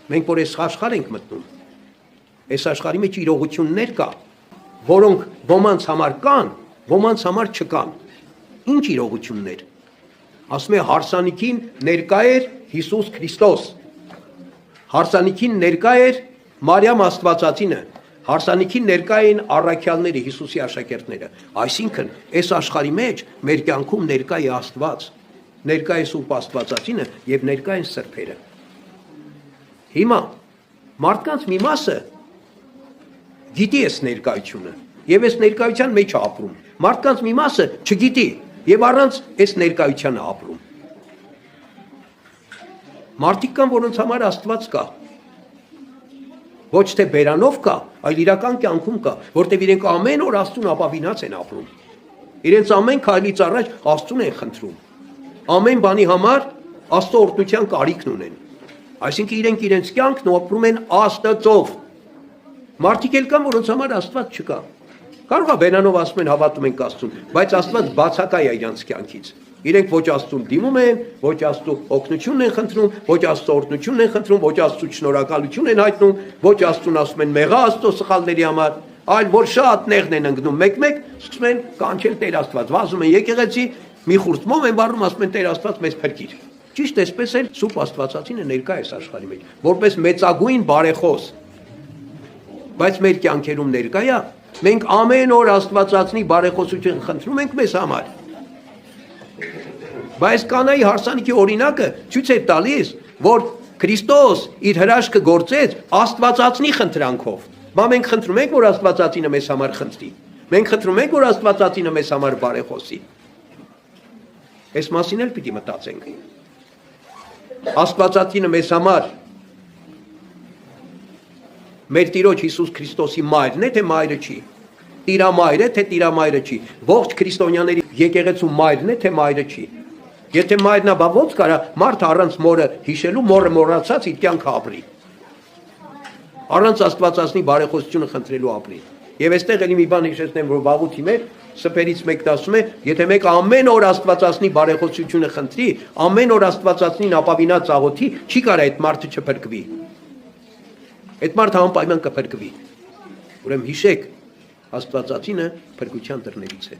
Մենք որ այս աշխարհ ենք մտնում, այս աշխարհի մեջ իրողություններ կա, որոնք ոմանց համար կան, ոմանց համար չկան։ Ինչ իրողություններ։ Ասում է հարսանիքին ներկա էր Հիսուս Քրիստոս։ Հարսանիքին ներկա էր Մարիամ Աստվածածինը, հարսանիքին ներկա էին առաքյալները, Հիսուսի աշակերտները։ Այսինքն, այս աշխարհի մեջ մեր կյանքում ներկա է Աստված, ներկա է Սուրբ Աստվածածինը եւ ներկա են սրբերը։ Հիմա մարդկանց մի մասը գիտի այս ներկայությունը եւ այս ներկայության մեջ է ապրում։ Մարդկանց մի մասը չգիտի եւ առանց այս ներկայությանը ապրում։ Մարդիկ կան, որոնց համար Աստված կա։ Ոչ թե բերանով կա, այլ իրական կյանքում կա, որտեղ իրենք ամեն օր Աստծուն ապավինած են ապրում։ Իրենց ամեն քայլից առաջ Աստծուն են խնդրում։ Ամեն բանի համար Աստծո օրհնության կարիքն ունեն։ Այսինքն իրենք իրենց կյանքն ապրում են Աստծով։ Մարդիկ էլ կան, որոնց համար Աստված չկա։ Կարող է բերանով ասում են հավատում ենք Աստծուն, բայց Աստված բացակայ է իրանց կյանքից։ Իրենք ոչ Աստծուն դիմում են, ոչ Աստծո օգնությունն են խնդրում, ոչ Աստծո օրհնությունն են խնդրում, ոչ Աստծո շնորհակալություն են հայտնում, ոչ Աստծուն ասում են մեղա Աստծո սխալների համար, այլ որ շատ նեղն են ընկնում մեկ-մեկ, սկսում են կանչել Տեր Աստված, վազում են եկեղեցի, մի խուրձ մոմ են վառում, ասում են Տեր Աստված մեզ փրկիր։ Ճիշտ էսպես էլ Սուրբ Աստվածածինը ներկա է աշխարհի մեջ, որպես մեծագույն բարեխոս։ Բայց մեր կյանքերում ներկա է, մենք ամեն օր Աստվածածնի բարեխոսություն խնդրում ենք մեզ համար։ Բայց Կանայի հարսանիքի օրինակը ցույց է տալիս, որ Քրիստոս իր հրաշքը գործեց Աստվածածնի խնդրանքով։ Բա մենք խնդրում ենք, որ Աստվածածինը մեզ համար խնդրի։ Մենք խնդրում ենք, որ Աստվածածինը մեզ համար բարեխոսի։ Այս մասին էլ պիտի մտածենք։ Աստվածածինը մեզ համար մեր Տիրոջ Հիսուս Քրիստոսի մայրն է, թե մայրը չի։ Տիրամայր է, թե տիրամայրը չի։ Ողջ քրիստոնյաների եկեղեցու մայրն է, թե մայրը չի։ Եթե մայրն է, բա ո՞նց կարա մարդը առանց մորը հիշելու, մորը մոռացած իր կյանքը ապրի։ Առանց Աստվածածնի բարեխոսությունը խնդրելու ապրի։ Եվ այստեղ էլի մի բան հիշեցնեմ, որ վաղուց հիմա սփերից մեկն ասում է, եթե մեկ ամեն օր Աստվածածնի բարեխոսությունը խնդրի, ամեն օր Աստվածածնին ապավինած աղոթի, չի կարա այդ մարդը չփրկվի։ Այդ մարդը անպայման կփրկվի։ Ուրեմն հիշեք, Աստվածածինը փրկության դռներից է։